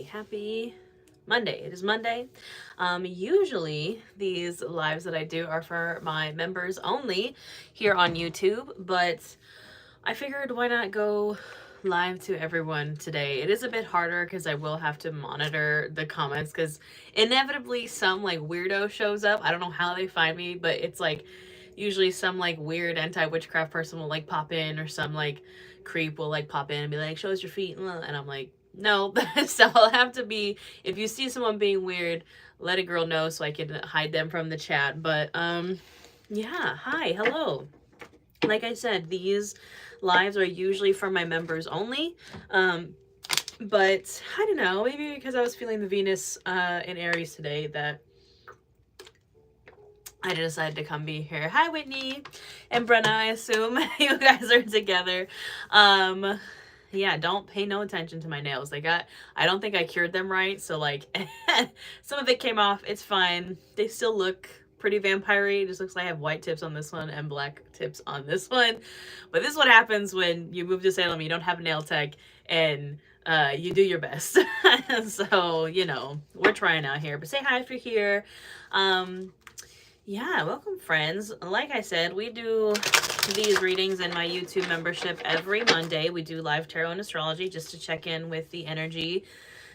happy Monday. It is Monday. Usually these lives that I do are for my members only here on YouTube, but I figured why not go live to everyone today. It is a bit harder because I will have to monitor the comments because inevitably some like weirdo shows up. I don't know how they find me, but it's like usually some like weird anti-witchcraft person will like pop in, or some like creep will like pop in and be like, show us your feet, and I'm like, no. So I'll have to be, if you see someone being weird, let a girl know so I can hide them from the chat. But yeah, hi, hello. Like I said, these lives are usually for my members only. But I don't know, maybe because I was feeling the Venus in Aries today, that I decided to come be here. Hi, Whitney and Brenna. I assume you guys are together. Yeah, don't pay no attention to my nails. I don't think I cured them right, so like some of it came off. It's fine. They still look pretty vampire-y. It just looks like I have white tips on this one and black tips on this one. But this is what happens when you move to Salem, you don't have a nail tech, and you do your best. So, you know, we're trying out here. But say hi if you're here. Yeah, welcome friends. Like I said, we do these readings in my YouTube membership every Monday. We do live tarot and astrology just to check in with the energy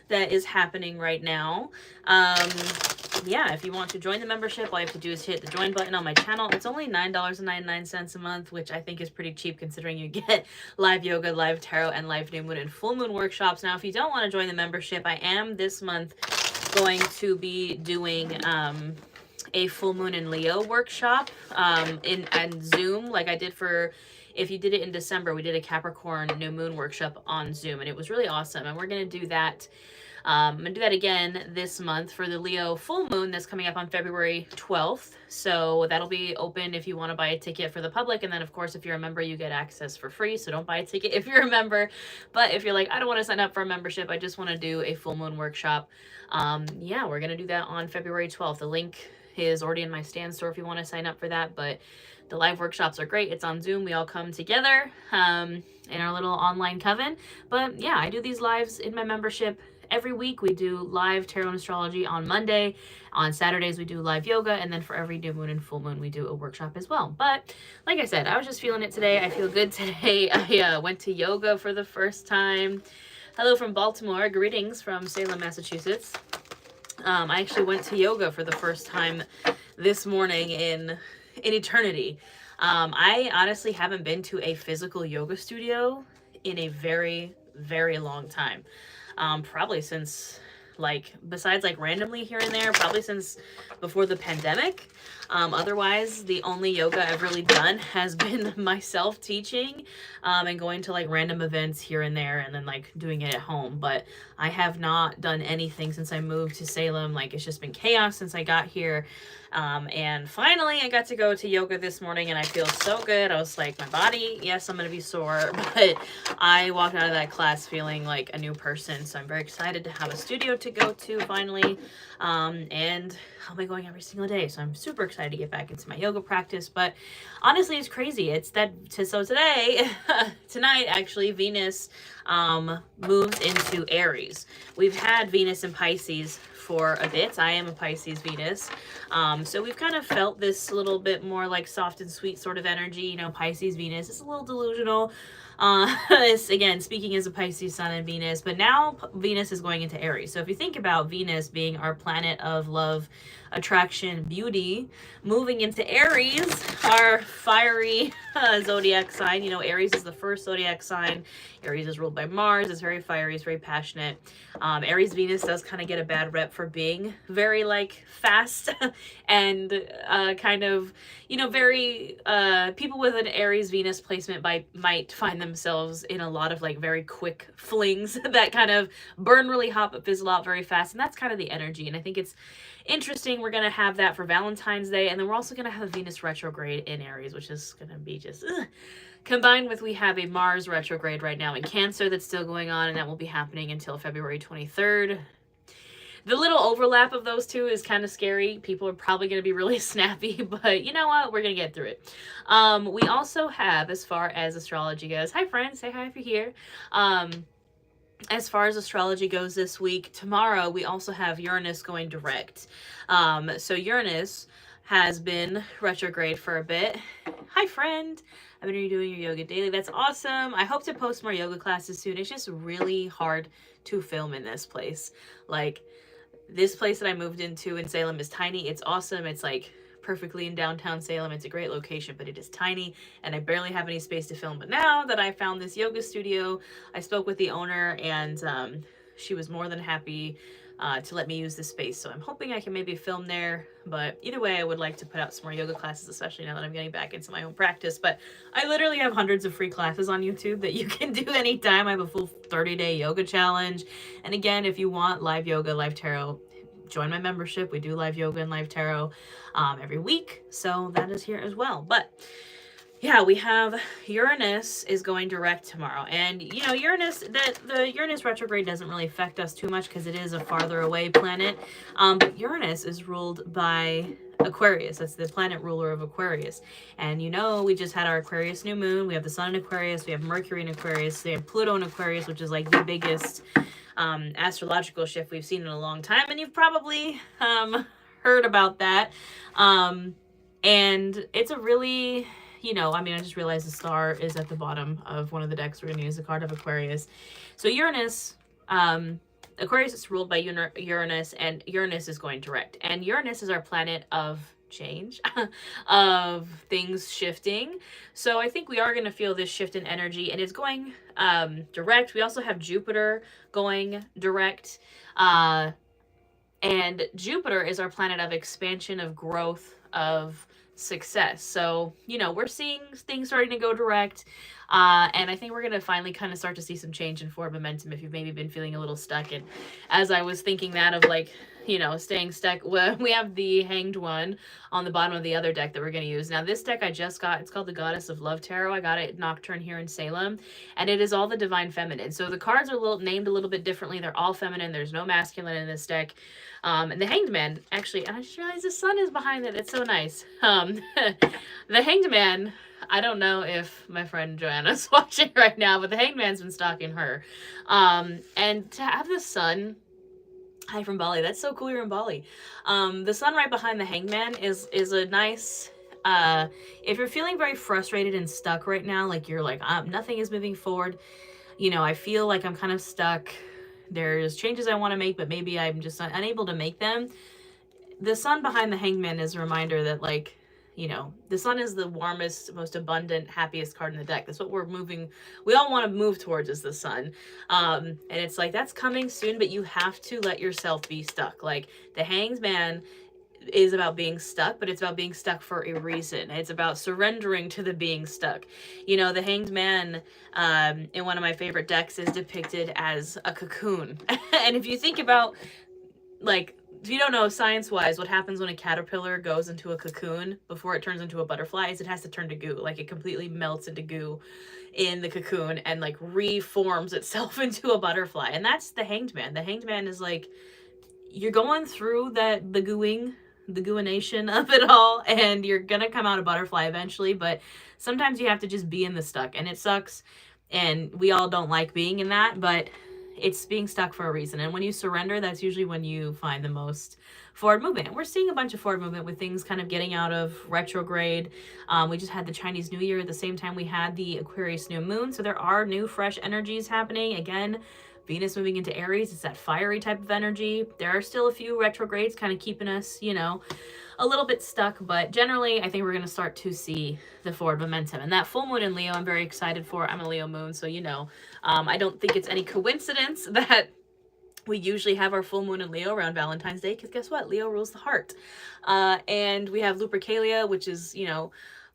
that is happening right now. Yeah, if you want to join the membership, all you have to do is hit the join button on my channel. It's only $9.99 a month, which I think is pretty cheap considering you get live yoga, live tarot, and live new moon and full moon workshops. Now, if you don't want to join the membership, I am this month going to be doing a full moon in Leo workshop in Zoom, like I did for, if you did it in December, we did a Capricorn new moon workshop on Zoom, and it was really awesome. And we're going to do that. I'm going to do that again this month for the Leo full moon that's coming up on February 12th. So that'll be open if you want to buy a ticket for the public. And then, of course, if you're a member, you get access for free. So don't buy a ticket if you're a member. But if you're like, I don't want to sign up for a membership, I just want to do a full moon workshop. Yeah, we're going to do that on February 12th. The link is already in my stand store if you want to sign up for that. But the live workshops are great. It's on Zoom. We all come together in our little online coven. But yeah, I do these lives in my membership every week. We do live tarot and astrology on Monday. On Saturdays, we do live yoga. And then for every new moon and full moon, we do a workshop as well. But like I said, I was just feeling it today. I feel good today. I went to yoga for the first time. Hello from Baltimore. Greetings from Salem, Massachusetts. I actually went to yoga for the first time this morning in eternity. I honestly haven't been to a physical yoga studio in a very, very long time. Probably since, like, besides like randomly here and there, probably since before the pandemic. Otherwise, the only yoga I've really done has been myself teaching and going to like random events here and there, and then like doing it at home. But I have not done anything since I moved to Salem. Like, it's just been chaos since I got here. And finally I got to go to yoga this morning, and I feel so good. I was like, my body, yes, I'm gonna be sore, but I walked out of that class feeling like a new person. So I'm very excited to have a studio to go to finally. And I'll be going every single day. So I'm super excited to get back into my yoga practice. But honestly, it's crazy. It's that, so today, tonight actually, Venus moves into Aries. We've had Venus in Pisces for a bit. I am a Pisces Venus. So we've kind of felt this little bit more like soft and sweet sort of energy. You know, Pisces Venus is a little delusional. It's, again, speaking as a Pisces Sun and Venus, but now Venus is going into Aries. So if you think about Venus being our planet of love, attraction, beauty, moving into Aries, our fiery zodiac sign. You know, Aries is the first zodiac sign. Aries is ruled by Mars. It's very fiery. It's very passionate. Aries Venus does kind of get a bad rep for being very like fast and kind of, you know, very people with an Aries Venus placement might find themselves in a lot of like very quick flings that kind of burn really hot but fizzle out very fast. And that's kind of the energy. And I think it's interesting. We're going to have that for Valentine's Day. And then we're also going to have a Venus retrograde in Aries, which is going to be just combined with, we have a Mars retrograde right now in Cancer that's still going on, and that will be happening until February 23rd. The little overlap of those two is kind of scary. People are probably going to be really snappy, but you know what? We're going to get through it. We also have, as far as astrology goes, hi friends, say hi if you're here. as far as astrology goes this week, tomorrow we also have Uranus going direct. So Uranus has been retrograde for a bit. Hi, friend. I've been doing your yoga daily. That's awesome. I hope to post more yoga classes soon. It's just really hard to film in this place. Like, this place that I moved into in Salem is tiny. It's awesome. It's like perfectly in downtown Salem. It's a great location, but it is tiny and I barely have any space to film. But now that I found this yoga studio, I spoke with the owner and she was more than happy to let me use this space. So I'm hoping I can maybe film there. But either way, I would like to put out some more yoga classes, especially now that I'm getting back into my own practice. But I literally have hundreds of free classes on YouTube that you can do anytime. I have a full 30-day yoga challenge. And again, if you want live yoga, live tarot, join my membership. We do live yoga and live tarot every week. So that is here as well. But yeah, we have Uranus is going direct tomorrow. And, you know, Uranus, the Uranus retrograde doesn't really affect us too much because it is a farther away planet. But Uranus is ruled by Aquarius. That's the planet ruler of Aquarius. And, you know, we just had our Aquarius new moon. We have the sun in Aquarius. We have Mercury in Aquarius. We have Pluto in Aquarius, which is like the biggest astrological shift we've seen in a long time. And you've probably heard about that. And it's a really... You know, I mean, I just realized the star is at the bottom of one of the decks. We're going to use the card of Aquarius. So Uranus, Aquarius is ruled by Uranus, and Uranus is going direct. And Uranus is our planet of change, of things shifting. So I think we are going to feel this shift in energy, and it's going direct. We also have Jupiter going direct. And Jupiter is our planet of expansion, of growth, of success. So, you know, we're seeing things starting to go direct. And I think we're going to finally kind of start to see some change in forward momentum if you've maybe been feeling a little stuck. And as I was thinking that of like, you know, staying stuck, well, we have the Hanged One on the bottom of the other deck that we're going to use. Now, this deck I just got, it's called the Goddess of Love Tarot. I got it at Nocturne here in Salem, and it is all the Divine Feminine. So the cards are named a little bit differently. They're all feminine. There's no masculine in this deck. And the Hanged Man, actually, and I just realized the sun is behind it. It's so nice. The Hanged Man, I don't know if my friend Joanna's watching right now, but the Hanged Man's been stalking her. And to have the sun... Hi from Bali. That's so cool you're in Bali. The sun right behind the Hanged Man is a nice... if you're feeling very frustrated and stuck right now, like you're like, nothing is moving forward, you know, I feel like I'm kind of stuck. There's changes I want to make, but maybe I'm just unable to make them. The sun behind the Hanged Man is a reminder that, like, you know, the sun is the warmest, most abundant, happiest card in the deck. That's what we're moving. We all want to move towards is the sun. And it's like, that's coming soon, but you have to let yourself be stuck. Like, the Hanged Man is about being stuck, but it's about being stuck for a reason. It's about surrendering to the being stuck. You know, the Hanged Man in one of my favorite decks is depicted as a cocoon. And if you think about, like, if you don't know, science-wise, what happens when a caterpillar goes into a cocoon before it turns into a butterfly is it has to turn to goo. Like, it completely melts into goo in the cocoon and, like, reforms itself into a butterfly. And that's the Hanged Man. The Hanged Man is, like, you're going through the gooination of it all, and you're gonna come out a butterfly eventually, but sometimes you have to just be in the stuck, and it sucks, and we all don't like being in that, but it's being stuck for a reason. And when you surrender, that's usually when you find the most forward movement. And we're seeing a bunch of forward movement with things kind of getting out of retrograde. We just had the Chinese New Year at the same time we had the Aquarius new moon, so there are new fresh energies happening. Again, Venus moving into Aries, it's that fiery type of energy. There are still a few retrogrades kind of keeping us, you know, a little bit stuck, but generally I think we're going to start to see the forward momentum. And that full moon in Leo, I'm very excited for. I'm a Leo moon, so you know, I don't think it's any coincidence that we usually have our full moon in Leo around Valentine's Day, because guess what? Leo rules the heart. And we have Lupercalia, which is, you know,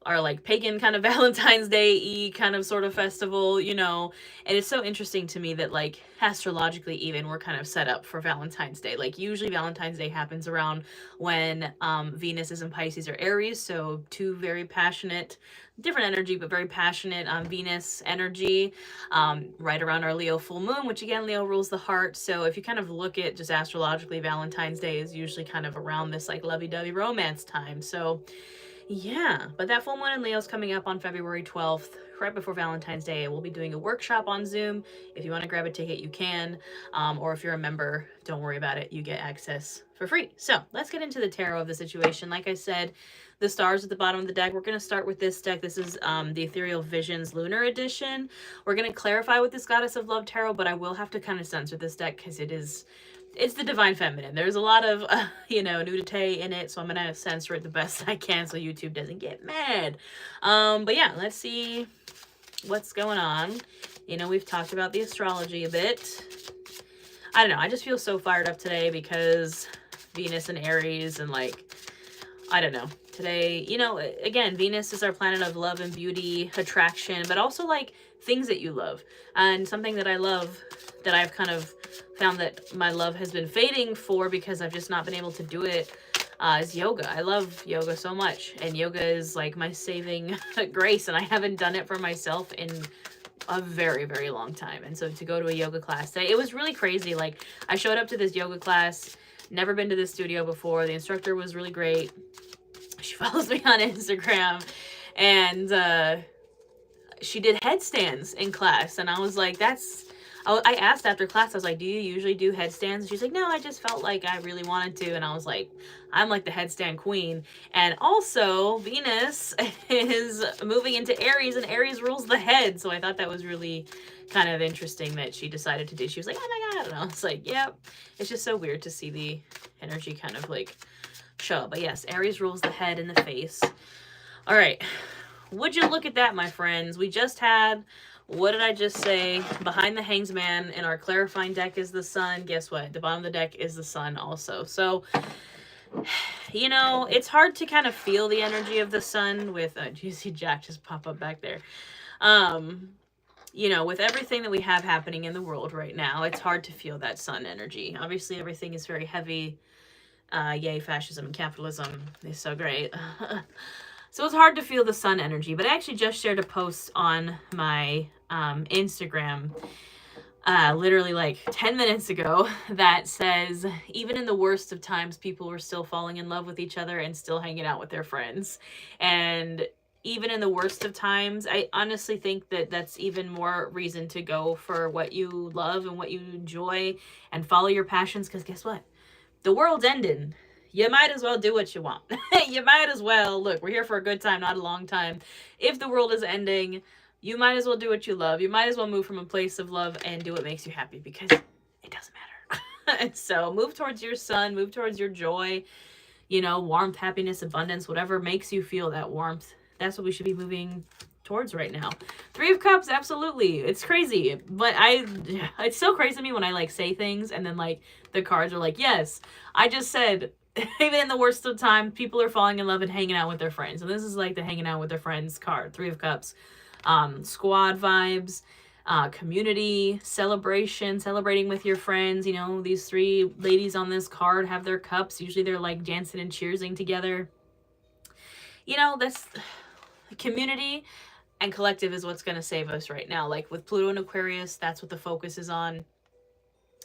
our like pagan kind of Valentine's Day-y kind of sort of festival, you know. And it's so interesting to me that, like, astrologically even, we're kind of set up for Valentine's Day. Like, usually Valentine's Day happens around when Venus is in Pisces or Aries, so two very passionate, different energy, but very passionate Venus energy, right around our Leo full moon, which again, Leo rules the heart. So if you kind of look at just astrologically, Valentine's Day is usually kind of around this like lovey-dovey romance time. So Yeah, but that full moon in Leo is coming up on February 12th, right before Valentine's Day. We'll be doing a workshop on Zoom. If you want to grab a ticket, you can. Or if you're a member, don't worry about it. You get access for free. So let's get into the tarot of the situation. Like I said, the stars at the bottom of the deck. We're going to start with this deck. This is the Ethereal Visions Lunar Edition. We're going to clarify with this Goddess of Love Tarot, but I will have to kind of censor this deck because it's the divine feminine. There's a lot of, nudity in it, so I'm going to censor it the best I can so YouTube doesn't get mad. But yeah, let's see what's going on. We've talked about the astrology a bit. I don't know. I just feel so fired up today because Venus and Aries and I don't know. Today, again, Venus is our planet of love and beauty, attraction, but also things that you love. And something that I love that I've kind of found that my love has been fading for because I've just not been able to do it is yoga. I love yoga so much. And yoga is my saving grace. And I haven't done it for myself in a very, very long time. And so to go to a yoga class today, it was really crazy. I showed up to this yoga class, never been to this studio before. The instructor was really great. She follows me on Instagram, and she did headstands in class. And I was like, I asked after class, I was like, do you usually do headstands? And she's like, no, I just felt like I really wanted to. And I was like, I'm like the headstand queen. And also Venus is moving into Aries, and Aries rules the head. So I thought that was really kind of interesting that she decided to do. She was like, oh my God. And I was like, yep. It's just so weird to see the energy kind of show. But yes, Aries rules the head and the face. All right. Would you look at that, my friends? We just had, what did I just say? Behind the Hangsman in our clarifying deck is the sun. Guess what? The bottom of the deck is the sun also. So, it's hard to kind of feel the energy of the sun with, do you see Jack just pop up back there? With everything that we have happening in the world right now, it's hard to feel that sun energy. Obviously, everything is very heavy. Yay, fascism and capitalism is so great. So it's hard to feel the sun energy, but I actually just shared a post on my Instagram literally 10 minutes ago that says, even in the worst of times, people were still falling in love with each other and still hanging out with their friends. And even in the worst of times, I honestly think that that's even more reason to go for what you love and what you enjoy and follow your passions, because guess what? The world's ending. You might as well do what you want. You might as well, look, we're here for a good time, not a long time. If the world is ending, you might as well do what you love. You might as well move from a place of love and do what makes you happy, because it doesn't matter. So move towards your sun, move towards your joy, warmth, happiness, abundance, whatever makes you feel that warmth. That's what we should be moving towards right now. 3 of Cups, absolutely. It's crazy, but it's so crazy to me when I say things and then the cards are yes, I just said, even in the worst of times, people are falling in love and hanging out with their friends. And this is the hanging out with their friends card. 3 of Cups. Squad vibes, community, celebration, celebrating with your friends. These 3 ladies on this card have their cups. Usually they're dancing and cheersing together. That's community and collective is what's going to save us right now. With Pluto and Aquarius, that's what the focus is on.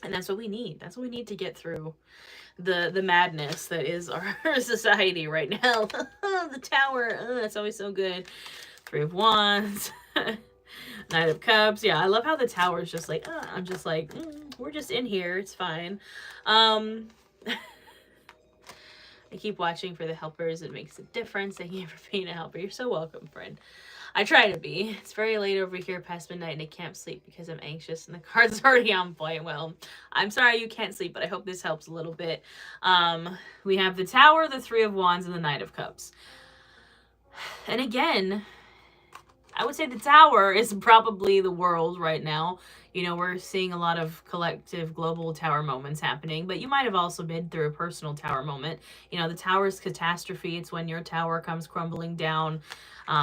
And that's what we need. That's what we need to get through the madness that is our society right now. The Tower, that's always so good. 3 of Wands, Knight of Cups. Yeah, I love how the Tower is just I'm just we're just in here. It's fine. I keep watching for the helpers. It makes a difference. Thank you for being a helper. You're so welcome, friend. I try to be. It's very late over here past midnight and I can't sleep because I'm anxious and the card's already on point. Well, I'm sorry you can't sleep, but I hope this helps a little bit. We have the Tower, the 3 of Wands, and the Knight of Cups. And again, I would say the Tower is probably the world right now. We're seeing a lot of collective global Tower moments happening, but you might have also been through a personal Tower moment. The Tower is catastrophe. It's when your tower comes crumbling down,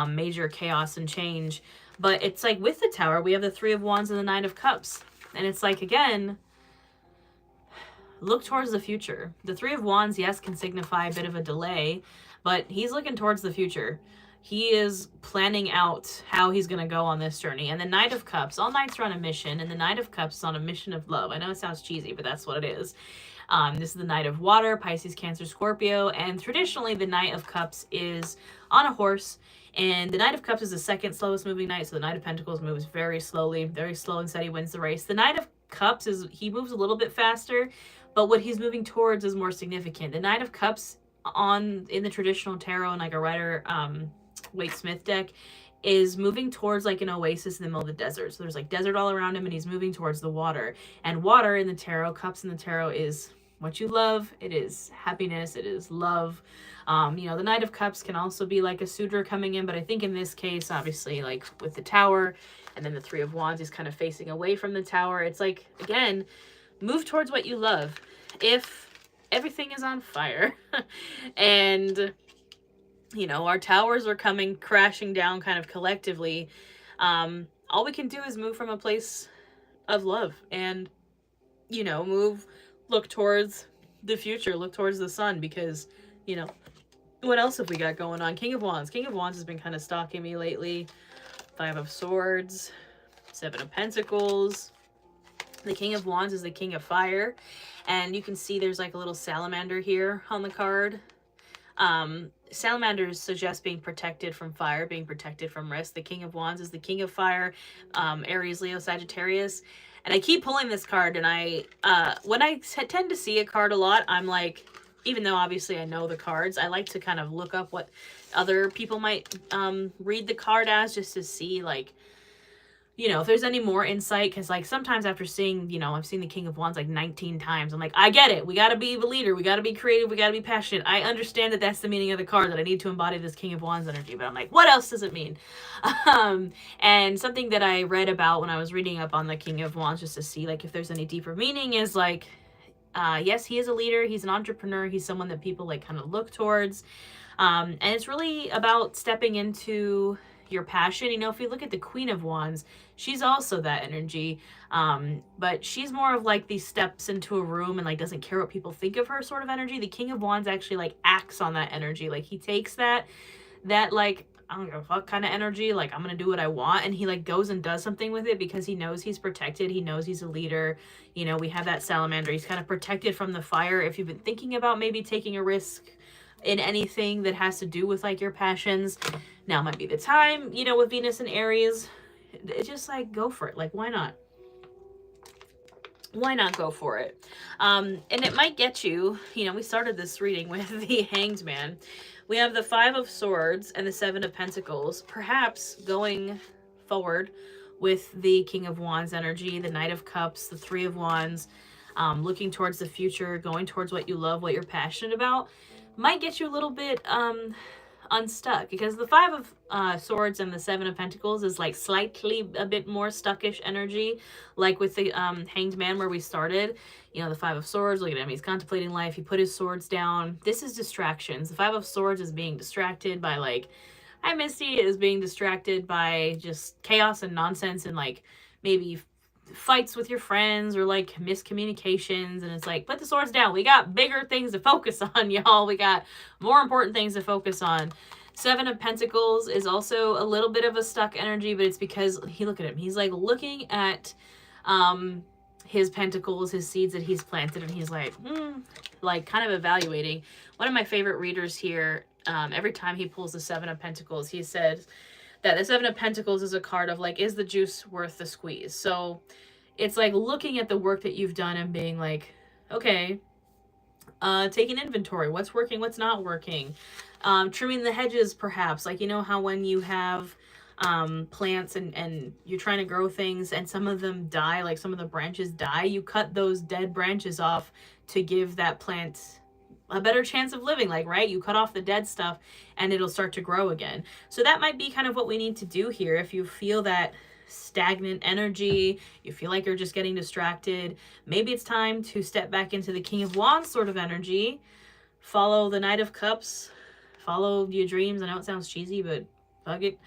major chaos and change. But it's with the Tower, we have the 3 of Wands and the 9 of Cups. And it's again, look towards the future. The 3 of Wands, yes, can signify a bit of a delay, but he's looking towards the future. He is planning out how he's going to go on this journey. And the Knight of Cups, all knights are on a mission, and the Knight of Cups is on a mission of love. I know it sounds cheesy, but that's what it is. This is the Knight of Water, Pisces, Cancer, Scorpio, and traditionally the Knight of Cups is on a horse, and the Knight of Cups is the second slowest moving knight, so the Knight of Pentacles moves very slowly, very slow and steady, wins the race. The Knight of Cups he moves a little bit faster, but what he's moving towards is more significant. The Knight of Cups in the traditional tarot and like a Rider Waite Smith deck is moving towards like an oasis in the middle of the desert. So there's like desert all around him, and he's moving towards the water. And water in the tarot, cups in the tarot, is what you love. It is happiness. It is love. The Knight of Cups can also be like a suitor coming in, but I think in this case, obviously, like with the Tower and then the Three of Wands, he's kind of facing away from the Tower. It's like, again, move towards what you love. If everything is on fire and our towers are coming crashing down kind of collectively, all we can do is move from a place of love and, look towards the future, look towards the sun, because, what else have we got going on? King of Wands. King of Wands has been kind of stalking me lately. Five of Swords, Seven of Pentacles. The King of Wands is the King of Fire, and you can see there's like a little salamander here on the card. Salamanders suggest being protected from fire, being protected from risk. The King of Wands is the King of Fire, Aries, Leo, Sagittarius. And I keep pulling this card, and when I tend to see a card a lot, I'm like, even though obviously I know the cards, I like to kind of look up what other people might read the card as, just to see, like, if there's any more insight. Because, like, sometimes after seeing, I've seen the King of Wands like 19 times. I'm like, I get it. We got to be the leader. We got to be creative. We got to be passionate. I understand that that's the meaning of the card, that I need to embody this King of Wands energy. But I'm like, what else does it mean? And something that I read about when I was reading up on the King of Wands, just to see, like, if there's any deeper meaning, is like, yes, he is a leader. He's an entrepreneur. He's someone that people, like, kind of look towards. And it's really about stepping into your passion. If you look at the Queen of Wands, she's also that energy, but she's more of like these steps into a room and like doesn't care what people think of her sort of energy. The King of Wands actually like acts on that energy. Like he takes that like, I don't give a fuck kind of energy, like I'm gonna do what I want, and he like goes and does something with it because he knows he's protected. He knows he's a leader. We have that salamander. He's kind of protected from the fire. If you've been thinking about maybe taking a risk in anything that has to do with like your passions, now might be the time. With Venus and Aries, it's just like, go for it. Like, why not go for it? And it might get you, we started this reading with the Hanged Man. We have the Five of Swords and the Seven of Pentacles, perhaps going forward with the King of Wands energy, the Knight of Cups, the Three of Wands, looking towards the future, going towards what you love, what you're passionate about, might get you a little bit unstuck, because the Five of Swords and the Seven of Pentacles is like slightly a bit more stuckish energy, like with the Hanged Man where we started. The Five of Swords, look at him, he's contemplating life, he put his swords down. This is distractions. The Five of Swords is being distracted by, like, hi Misty, is being distracted by just chaos and nonsense and like maybe fights with your friends or like miscommunications, and it's like, put the swords down. We got bigger things to focus on, y'all. We got more important things to focus on. Seven of Pentacles is also a little bit of a stuck energy, but it's because look at him. He's like looking at his pentacles, his seeds that he's planted, and he's like, like kind of evaluating. One of my favorite readers here, every time he pulls the Seven of Pentacles, he said that the Seven of Pentacles is a card of like, is the juice worth the squeeze? So it's like looking at the work that you've done and being like, okay, taking inventory. What's working? What's not working? Trimming the hedges, perhaps. Like, how when you have plants and you're trying to grow things and some of them die, like some of the branches die, you cut those dead branches off to give that plant a better chance of living, like, right? You cut off the dead stuff and it'll start to grow again. So that might be kind of what we need to do here. If you feel that stagnant energy, you feel like you're just getting distracted, maybe it's time to step back into the King of Wands sort of energy, follow the Knight of Cups, follow your dreams. I know it sounds cheesy, but fuck it.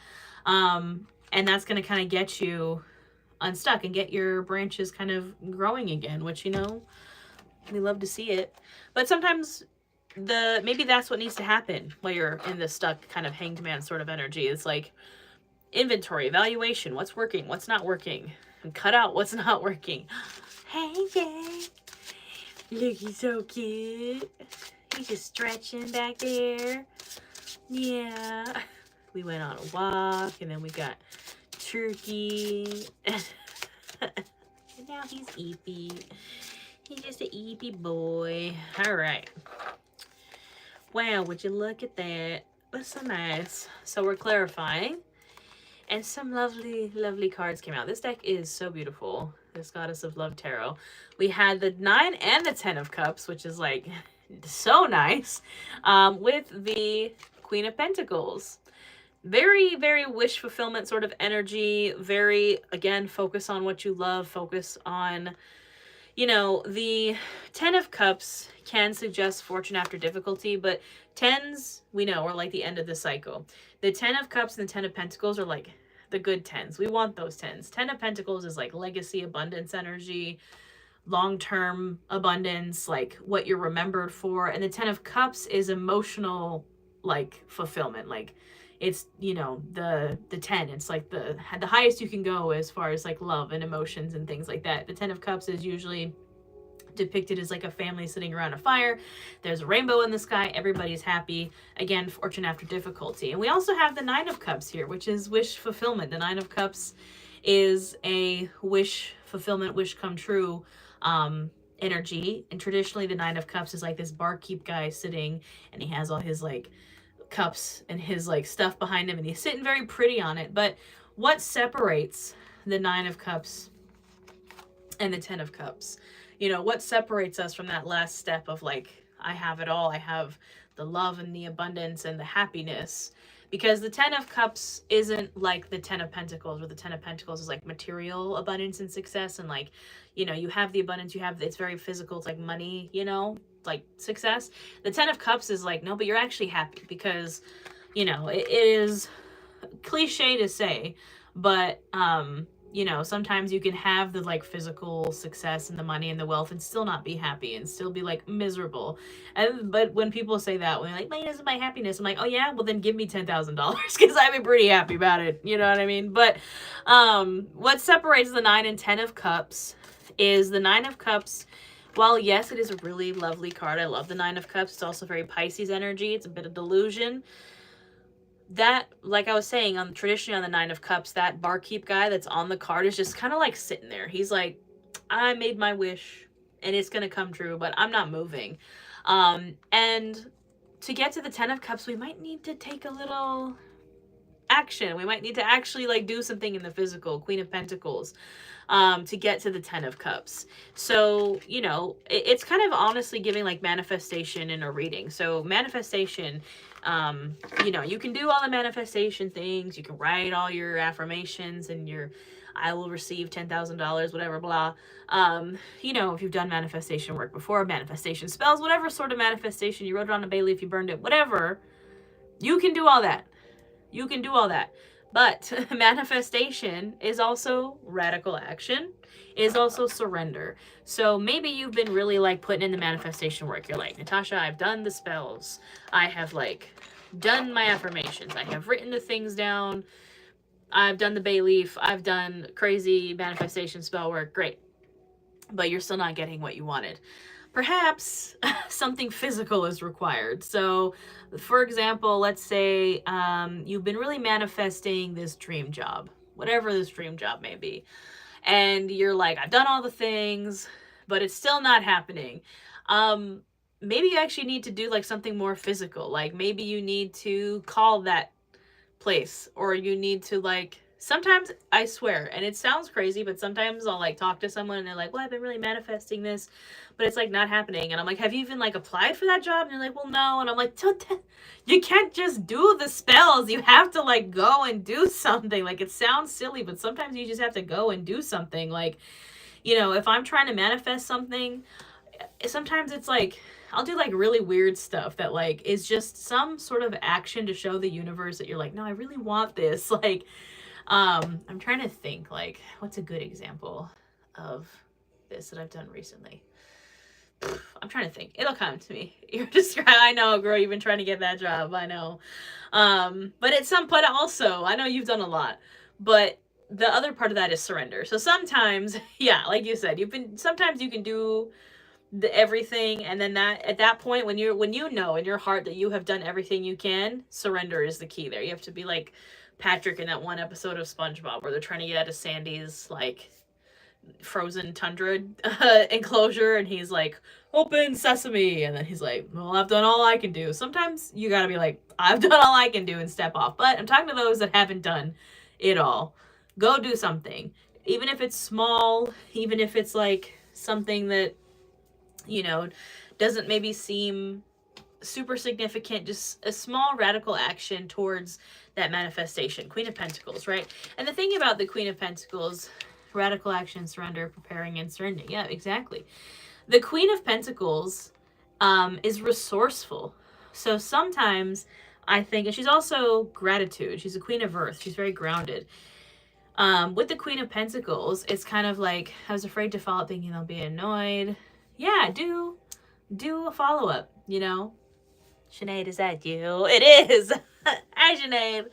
And that's going to kind of get you unstuck and get your branches kind of growing again, which, we love to see it. But sometimes maybe that's what needs to happen while you're in this stuck kind of hanged man sort of energy. It's like inventory, evaluation, what's working, what's not working, and cut out what's not working. Hey, Jay. Look, he's so cute. He's just stretching back there. Yeah. We went on a walk, and then we got turkey. And now he's eepy. He's just an eepy boy. All right. Wow, would you look at that? That's so nice. So we're clarifying. And some lovely, lovely cards came out. This deck is so beautiful. This Goddess of Love Tarot. We had the 9 and the 10 of Cups, which is like so nice, with the Queen of Pentacles. Very, very wish fulfillment sort of energy. Very, again, focus on what you love. Focus on, you know, the 10 of Cups can suggest fortune after difficulty, but 10s, we know, are like the end of the cycle. The 10 of Cups and the 10 of Pentacles are like the good 10s. We want those 10s. 10 of Pentacles is like legacy, abundance energy, long-term abundance, like what you're remembered for. And the 10 of Cups is emotional, like, fulfillment. Like, it's, you know, the 10, it's like the highest you can go as far as like love and emotions and things like that. The 10 of Cups is usually depicted as like a family sitting around a fire. There's a rainbow in the sky. Everybody's happy. Again, fortune after difficulty. And we also have the 9 of Cups here, which is wish fulfillment. The 9 of Cups is a wish fulfillment, wish come true energy. And traditionally the 9 of Cups is like this barkeep guy sitting, and he has all his like cups and his like stuff behind him, and he's sitting very pretty on it. But what separates the 9 of Cups and the 10 of Cups? You know, what separates us from that last step of like, I have it all. I have the love and the abundance and the happiness. Because the 10 of Cups isn't like the 10 of Pentacles, where the 10 of Pentacles is like material abundance and success. And like, you know, you have the abundance, you have, it's very physical. It's like money, you know, like success. The 10 of Cups is like, no, but you're actually happy because, you know, it is cliche to say, but, you know, sometimes you can have the like physical success and the money and the wealth and still not be happy and still be like miserable. But when people say that, when they're like, money isn't my happiness, I'm like, oh yeah, well then give me $10,000 because I'd be pretty happy about it. You know what I mean? But what separates the 9 and 10 of Cups is the 9 of Cups. While yes, it is a really lovely card. I love the 9 of Cups. It's also very Pisces energy. It's a bit of delusion. That, like I was saying, traditionally on the 9 of Cups, that barkeep guy that's on the card is just kind of like sitting there. He's like, I made my wish and it's going to come true, but I'm not moving. And to get to the 10 of Cups, we might need to take a little action. We might need to actually like do something in the physical. Queen of Pentacles, to get to the 10 of Cups. So, you know, it's kind of honestly giving like manifestation in a reading. So manifestation, you know, you can do all the manifestation things. You can write all your affirmations and your, I will receive $10,000, whatever, blah. You know, if you've done manifestation work before, manifestation spells, whatever sort of manifestation, you wrote it on a bay leaf, you burned it, whatever, you can do all that. You can do all that. But manifestation is also radical action, is also surrender. So maybe you've been really like putting in the manifestation work. You're like, Natasha, I've done the spells. I have like done my affirmations. I have written the things down. I've done the bay leaf. I've done crazy manifestation spell work. Great. But you're still not getting what you wanted. Perhaps something physical is required. So, for example, let's say you've been really manifesting this dream job, whatever this dream job may be. And you're like, I've done all the things, but it's still not happening. Maybe you actually need to do like something more physical. Like maybe you need to call that place, or you need to like, sometimes I swear, and it sounds crazy, but sometimes I'll like talk to someone and they're like, well, I've been really manifesting this, but it's like not happening. And I'm like, have you even like applied for that job? And they're like, well, no. And I'm like, you can't just do the spells. You have to like go and do something. Like it sounds silly, but sometimes you just have to go and do something. Like, you know, if I'm trying to manifest something, sometimes it's like, I'll do like really weird stuff that like is just some sort of action to show the universe that you're like, no, I really want this. Like, I'm trying to think like, what's a good example of this that I've done recently? I'm trying to think. It'll come to me. You're just, I know, girl, you've been trying to get that job. I know. But at some point also, I know you've done a lot, but the other part of that is surrender. So sometimes, yeah, like you said, sometimes you can do everything, and then that at that point when you know in your heart that you have done everything you can, surrender is the key there. You have to be like Patrick in that one episode of SpongeBob where they're trying to get out of Sandy's like frozen tundra enclosure, and he's like, open sesame, and then he's like, well, I've done all I can do. Sometimes you gotta be like, I've done all I can do, and step off. But I'm talking to those that haven't done it all. Go do something, even if it's small, even if it's like something that, you know, doesn't maybe seem super significant, just a small radical action towards that manifestation. Queen of Pentacles, right? And the thing about the Queen of Pentacles, radical action, surrender, preparing, and surrendering. Yeah, exactly. The Queen of Pentacles is resourceful. So sometimes I think, and she's also gratitude. She's a Queen of Earth. She's very grounded. With the Queen of Pentacles, it's kind of like, I was afraid to follow up thinking they'll be annoyed. Yeah, do a follow-up, you know? Sinead, is that you? It is! Hi, Sinead!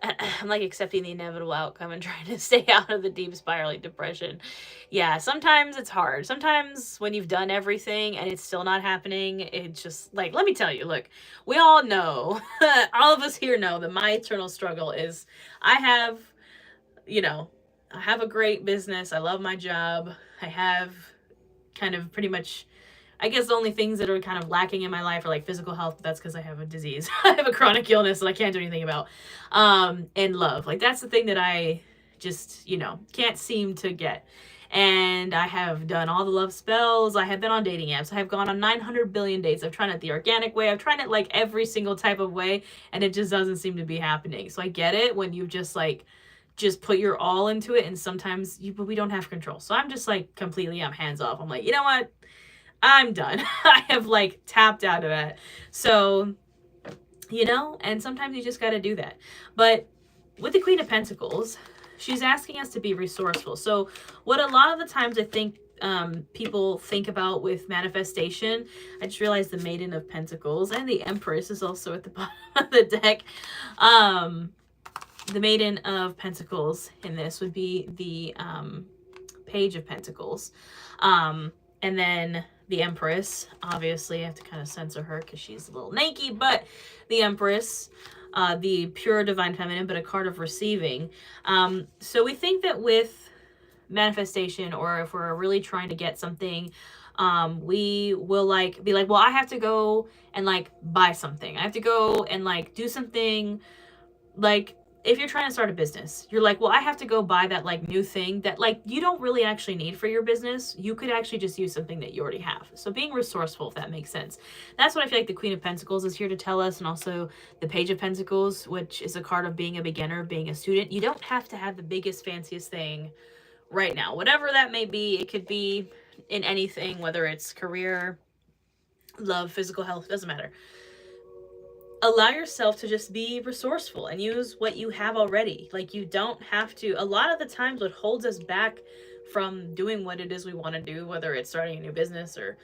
I'm like accepting the inevitable outcome and trying to stay out of the deep spiraling depression. Yeah, sometimes it's hard. Sometimes when you've done everything and it's still not happening, it's just like, let me tell you, look, we all know, all of us here know that my eternal struggle is I have a great business. I love my job. I have kind of pretty much, I guess the only things that are kind of lacking in my life are like physical health, but that's because I have a disease. I have a chronic illness that I can't do anything about. And love. Like that's the thing that I just, can't seem to get. And I have done all the love spells. I have been on dating apps. I have gone on 900 billion dates. I've tried it the organic way. I've tried it like every single type of way, and it just doesn't seem to be happening. So I get it when you just put your all into it, and sometimes we don't have control. So I'm just like completely, I'm hands off. I'm like, you know what? I'm done. I have like tapped out of that. So, and sometimes you just got to do that. But with the Queen of Pentacles, she's asking us to be resourceful. So what a lot of the times I think people think about with manifestation, I just realized the Maiden of Pentacles and the Empress is also at the bottom of the deck. The Maiden of Pentacles in this would be the Page of Pentacles. And then the Empress, obviously I have to kind of censor her because she's a little naked, but the Empress, the pure divine feminine, but a card of receiving. So we think that with manifestation, or if we're really trying to get something, we will be like, well, I have to go and buy something. I have to go and do something. Like if you're trying to start a business, you're like, well, I have to go buy that new thing that you don't really actually need for your business. You could actually just use something that you already have. So being resourceful, if that makes sense. That's what I feel like the Queen of Pentacles is here to tell us. And also the Page of Pentacles, which is a card of being a beginner, being a student. You don't have to have the biggest, fanciest thing right now. Whatever that may be, it could be in anything, whether it's career, love, physical health, doesn't matter. Allow yourself to just be resourceful and use what you have already. You don't have to. A lot of the times what holds us back from doing what it is we want to do, whether it's starting a new business or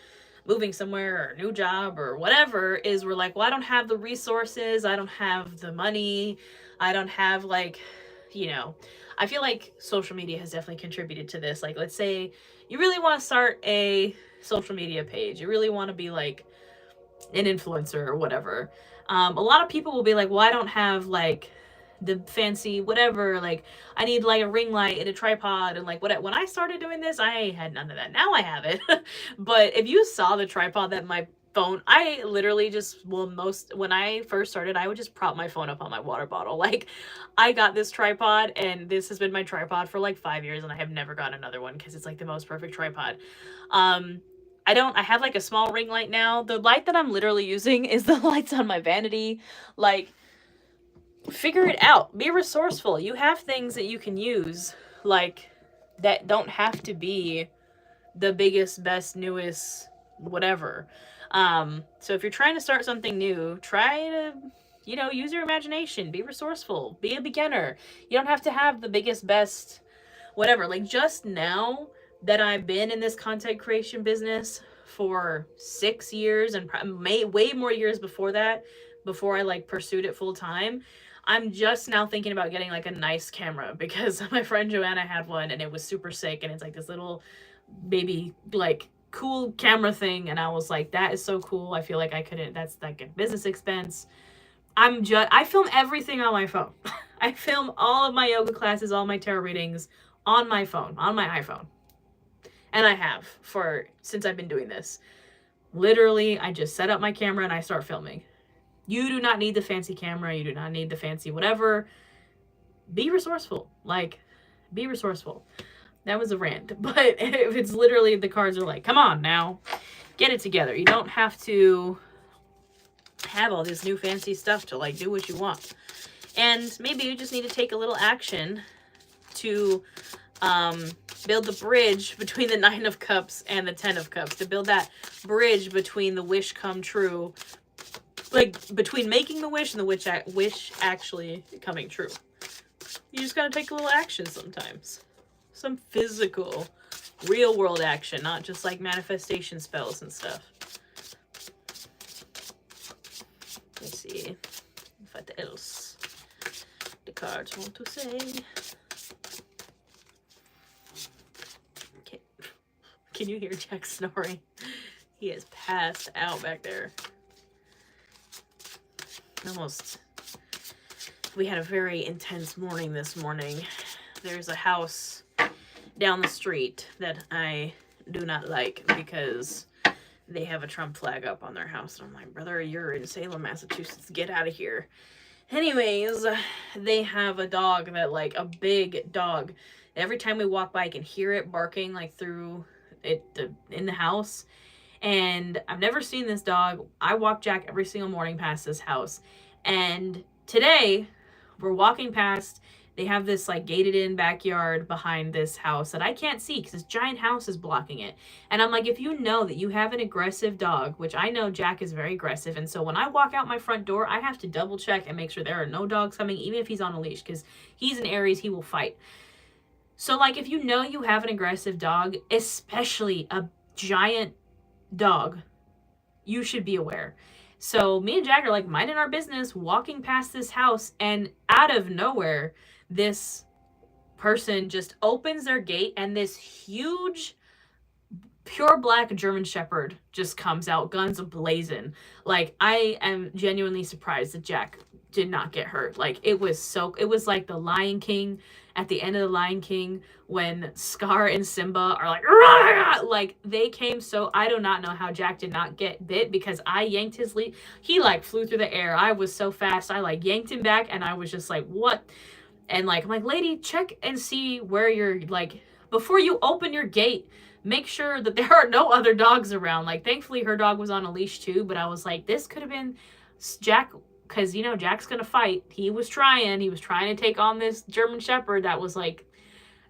moving somewhere or a new job or whatever, is we're like, well, I don't have the resources. I don't have the money. I don't have I feel like social media has definitely contributed to this. Let's say you really want to start a social media page. You really want to be an influencer or whatever. A lot of people will be like, well, I don't have the fancy whatever, I need a ring light and a tripod and when I started doing this, I had none of that. Now I have it. But if you saw the tripod that my phone, I literally just when I first started, I would just prop my phone up on my water bottle. I got this tripod, and this has been my tripod for 5 years, and I have never got another one because it's the most perfect tripod. I have a small ring light now. The light that I'm literally using is the lights on my vanity. Figure it out. Be resourceful. You have things that you can use, that don't have to be the biggest, best, newest, whatever. So if you're trying to start something new, try to, use your imagination. Be resourceful. Be a beginner. You don't have to have the biggest, best, whatever. Just now that I've been in this content creation business for 6 years and way more years before that, before I like pursued it full time. I'm just now thinking about getting like a nice camera because my friend Joanna had one and it was super sick, and it's like this little baby like cool camera thing, and I was like, that is so cool. I feel like I couldn't, that's like a business expense. I film everything on my phone. I film all of my yoga classes, all my tarot readings on my phone, on my iPhone. And I have since I've been doing this. Literally, I just set up my camera and I start filming. You do not need the fancy camera. You do not need the fancy whatever. Be resourceful. Like, be resourceful. That was a rant. But if it's literally, the cards are like, come on now, get it together. You don't have to have all this new fancy stuff to like do what you want. And maybe you just need to take a little action to build the bridge between the 9 of Cups and the 10 of Cups, to build that bridge between the wish come true, like between making the wish and the wish actually coming true. You just gotta take a little action sometimes. Some physical, real world action, not just like manifestation spells and stuff. Let's see what else the cards want to say. Okay. Can you hear Jack snoring? He is passed out back there. We had a very intense morning this morning. There's a house down the street that I do not like because they have a Trump flag up on their house. And I'm like, brother, you're in Salem, Massachusetts. Get out of here. Anyways, they have a dog that, like, a big dog. Every time we walk by, I can hear it barking, like, through it in the house. And I've never seen this dog. I walk Jack every single morning past this house. And today, we're walking past. They have this like gated in backyard behind this house that I can't see because this giant house is blocking it. And I'm like, if you know that you have an aggressive dog, which I know Jack is very aggressive. And so when I walk out my front door, I have to double check and make sure there are no dogs coming, even if he's on a leash, because he's an Aries, he will fight. So like, if you know you have an aggressive dog, especially a giant dog, you should be aware. So me and Jack are like minding our business, walking past this house, and out of nowhere, this person just opens their gate and this huge pure black German Shepherd just comes out, guns a-blazing. Like, I am genuinely surprised that Jack did not get hurt. Like, it was like the Lion King, at the end of the Lion King, when Scar and Simba are like, rah! Like, they came so, I do not know how Jack did not get bit, because I yanked his lead. He like flew through the air. I was so fast. I like yanked him back, and I was just like, what? And like, I'm like, lady, check and see where you're, like, before you open your gate, make sure that there are no other dogs around. Like, thankfully her dog was on a leash too, but I was like, this could have been Jack, because, you know, Jack's gonna fight. He was trying to take on this German Shepherd that was like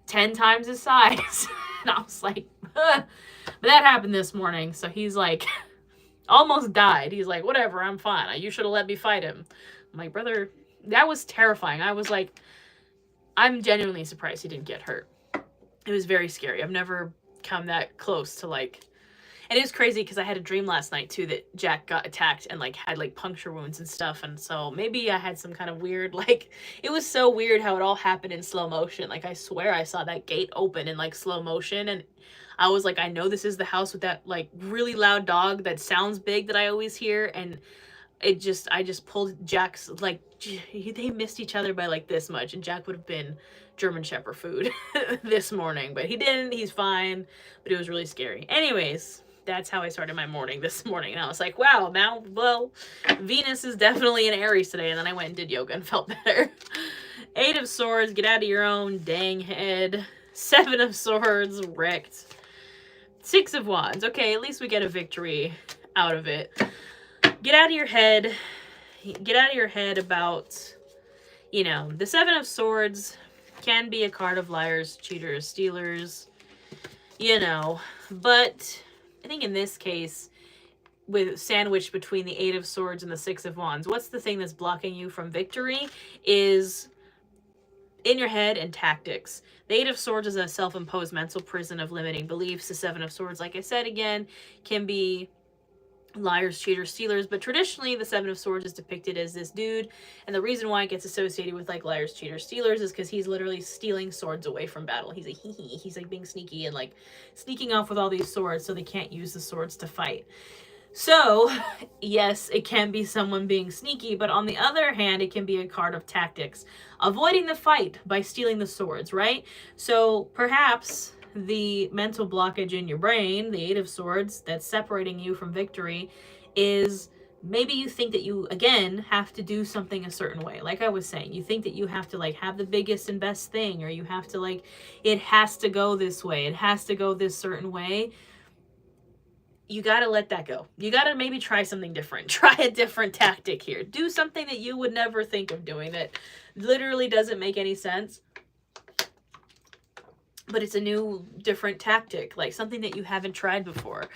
10 times his size. And I was like, ugh. But that happened this morning, so he's like, almost died. He's like, whatever, I'm fine. You should have let me fight him. I'm like, brother, that was terrifying. I was like, I'm genuinely surprised he didn't get hurt. It was very scary. I've never come that close to, like, and it was crazy because I had a dream last night too that Jack got attacked and like had like puncture wounds and stuff. And so maybe I had some kind of weird, like, it was so weird how it all happened in slow motion. Like, I swear I saw that gate open in like slow motion, and I was like, I know this is the house with that like really loud dog that sounds big that I always hear. And I just pulled Jack's, like, they missed each other by like this much, and Jack would have been German Shepherd food this morning, but he didn't. He's fine, but it was really scary. Anyways, that's how I started my morning this morning, and I was like, wow, now, well, Venus is definitely in Aries today. And then I went and did yoga and felt better. 8 of Swords, get out of your own dang head. 7 of Swords, wrecked. 6 of Wands, okay, at least we get a victory out of it. Get out of your head. Get out of your head about, you know, the 7 of Swords can be a card of liars, cheaters, stealers, you know. But I think in this case, with sandwiched between the 8 of Swords and the 6 of Wands, what's the thing that's blocking you from victory is in your head and tactics. The Eight of Swords is a self-imposed mental prison of limiting beliefs. The Seven of Swords, like I said again, can be liars, cheaters, stealers, but traditionally the Seven of Swords is depicted as this dude, and the reason why it gets associated with like liars, cheaters, stealers is because he's literally stealing swords away from battle. He's like he's like being sneaky and like sneaking off with all these swords so they can't use the swords to fight. So, yes, it can be someone being sneaky, but on the other hand, it can be a card of tactics, avoiding the fight by stealing the swords, right? So, perhaps the mental blockage in your brain, the Eight of Swords, that's separating you from victory, is maybe you think that you, again, have to do something a certain way. Like I was saying, you think that you have to, like, have the biggest and best thing, or you have to, like, it has to go this way, it has to go this certain way. You got to let that go. You got to maybe try something different. Try a different tactic here. Do something that you would never think of doing that literally doesn't make any sense. But it's a new, different tactic. Like something that you haven't tried before.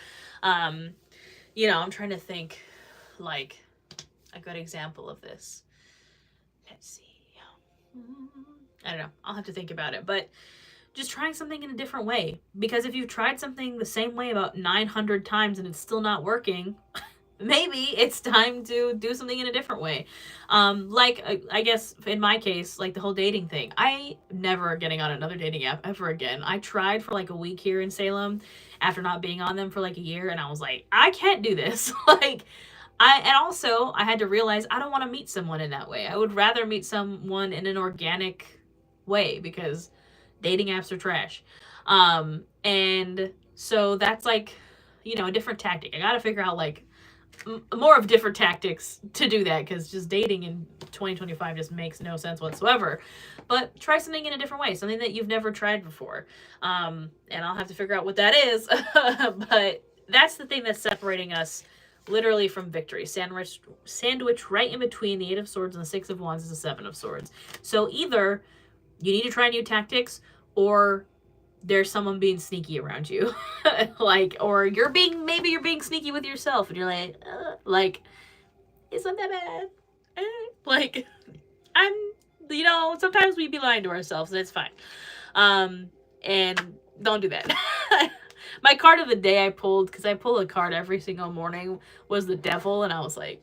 You know, I'm trying to think like a good example of this. Let's see. I don't know. I'll have to think about it. But just trying something in a different way. Because if you've tried something the same way about 900 times and it's still not working, maybe it's time to do something in a different way. Like, I guess in my case, like the whole dating thing. I never getting on another dating app ever again. I tried for like a week here in Salem after not being on them for like a year. And I was like, I can't do this. And also I had to realize I don't want to meet someone in that way. I would rather meet someone in an organic way because dating apps are trash. And so that's like, you know, a different tactic. I got to figure out like more of different tactics to do that because just dating in 2025 just makes no sense whatsoever. But try something in a different way, something that you've never tried before. And I'll have to figure out what that is. But that's the thing that's separating us literally from victory. Sandwich right in between the Eight of Swords and the Six of Wands is the Seven of Swords. So either you need to try new tactics, or there's someone being sneaky around you. Like, or maybe you're being sneaky with yourself and you're like, it's not that bad. Like, you know, sometimes we be lying to ourselves and it's fine. And don't do that. My card of the day I pulled, because I pull a card every single morning, was the Devil, and I was like,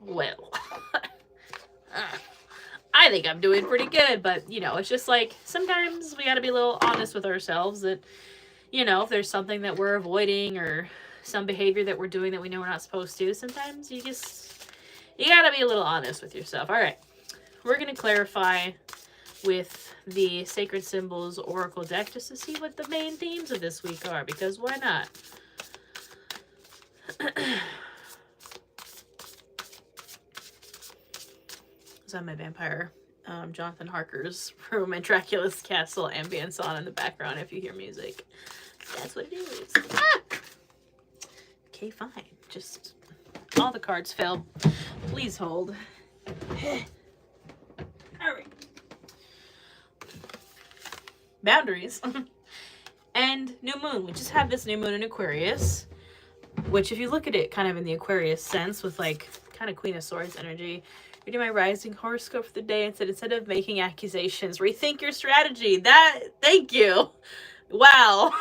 well, I think I'm doing pretty good, but, you know, it's just like, sometimes we got to be a little honest with ourselves that, you know, if there's something that we're avoiding or some behavior that we're doing that we know we're not supposed to, sometimes you got to be a little honest with yourself. All right, we're going to clarify with the Sacred Symbols Oracle deck just to see what the main themes of this week are, because why not? Is that my vampire Jonathan Harker's room and Dracula's castle ambience on in the background if you hear music? That's what it is. Ah! Okay, fine. Just all the cards fell. Please hold. All right. Boundaries. And new moon. We just had this new moon in Aquarius, which if you look at it kind of in the Aquarius sense with like kind of Queen of Swords energy, reading my rising horoscope for the day and said, instead of making accusations, rethink your strategy. Thank you. Wow.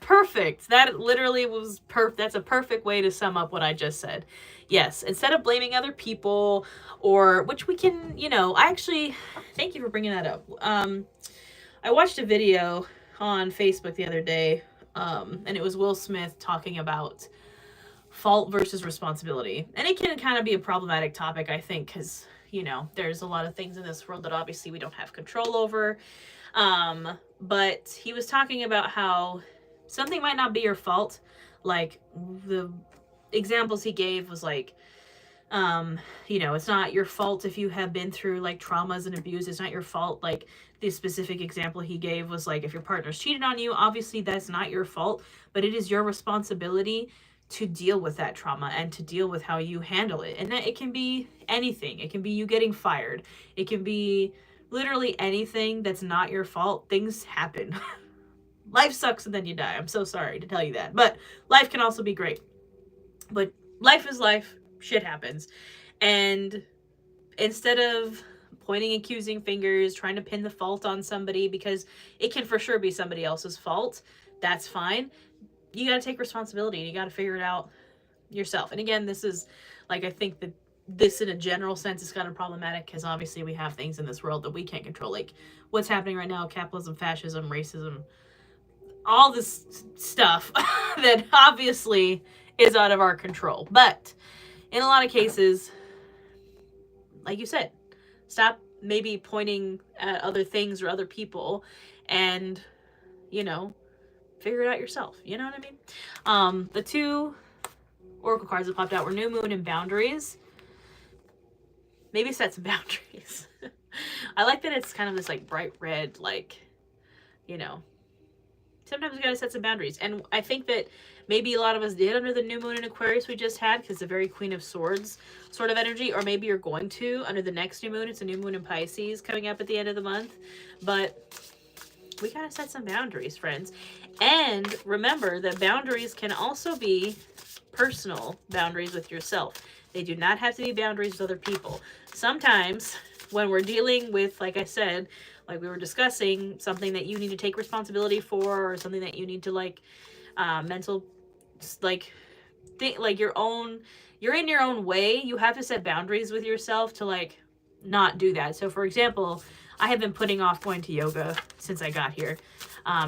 Perfect. That literally was perfect. That's a perfect way to sum up what I just said. Yes, instead of blaming other people, or which we can, you know, thank you for bringing that up. I watched a video on Facebook the other day, and it was Will Smith talking about fault versus responsibility. And it can kind of be a problematic topic, I think, because, you know, there's a lot of things in this world that obviously we don't have control over. But he was talking about how something might not be your fault. Like, the examples he gave was like, you know, it's not your fault if you have been through like traumas and abuse. It's not your fault. Like, the specific example he gave was like, if your partner's cheated on you, obviously that's not your fault, but it is your responsibility to deal with that trauma and to deal with how you handle it. And that it can be anything. It can be you getting fired. It can be literally anything that's not your fault. Things happen. Life sucks and then you die. I'm so sorry to tell you that. But life can also be great. But life is life. Shit happens. And instead of pointing accusing fingers, trying to pin the fault on somebody, because it can for sure be somebody else's fault. That's fine. You got to take responsibility and you got to figure it out yourself. And again, this is like, I think that this in a general sense is kind of problematic because obviously we have things in this world that we can't control, like what's happening right now, capitalism, fascism, racism, all this stuff that obviously is out of our control. But in a lot of cases, like you said, stop maybe pointing at other things or other people and, you know, figure it out yourself. You know what I mean? The two oracle cards that popped out were New Moon and Boundaries. Maybe set some boundaries. I like that it's kind of this like bright red, like, you know, sometimes we gotta set some boundaries. And I think that maybe a lot of us did under the New Moon in Aquarius we just had, because it's a very Queen of Swords sort of energy, or maybe you're going to under the next New Moon. It's a New Moon in Pisces coming up at the end of the month. But we gotta set some boundaries, friends. And remember that boundaries can also be personal boundaries with yourself. They do not have to be boundaries with other people. Sometimes when we're dealing with, like I said, like we were discussing, something that you need to take responsibility for, or something that you need to like mental, like think, like your own, you're in your own way, you have to set boundaries with yourself to like not do that. So for example, I have been putting off going to yoga since I got here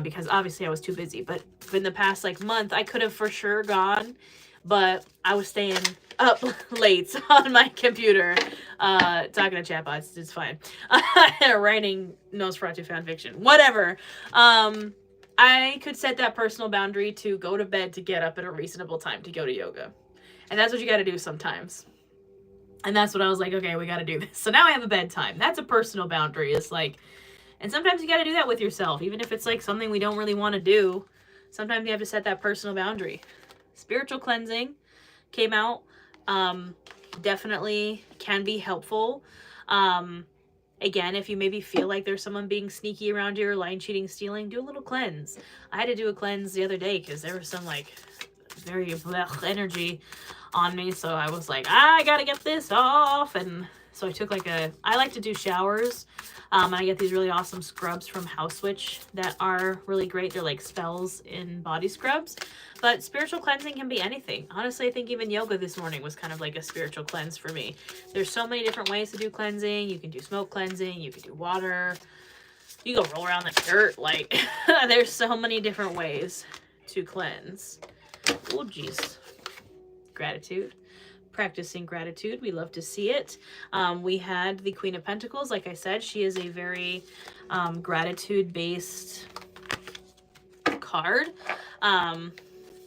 because obviously I was too busy. But in the past like month, I could have for sure gone, but I was staying up late on my computer talking to chatbots. It's fine. Writing Nosferatu fan fiction, whatever. I could set that personal boundary to go to bed to get up at a reasonable time to go to yoga, and that's what you got to do sometimes. And that's what I was like, okay, we got to do this. So now I have a bedtime. That's a personal boundary. It's like, and sometimes you got to do that with yourself, even if it's like something we don't really want to do. Sometimes you have to set that personal boundary. Spiritual cleansing came out. Definitely can be helpful. Again, if you maybe feel like there's someone being sneaky around you, or lying, cheating, stealing, do a little cleanse. I had to do a cleanse the other day because there was some like very blech energy on me, so I was like, I gotta get this off. And so I took like I like to do showers, and I get these really awesome scrubs from House Witch that are really great. They're like spells in body scrubs. But spiritual cleansing can be anything. Honestly, I think even yoga this morning was kind of like a spiritual cleanse for me. There's so many different ways to do cleansing. You can do smoke cleansing, you can do water, you go roll around the dirt, like there's so many different ways to cleanse. Oh geez. Gratitude. Practicing gratitude. We love to see it. We had the Queen of Pentacles. Like I said, she is a very gratitude-based card.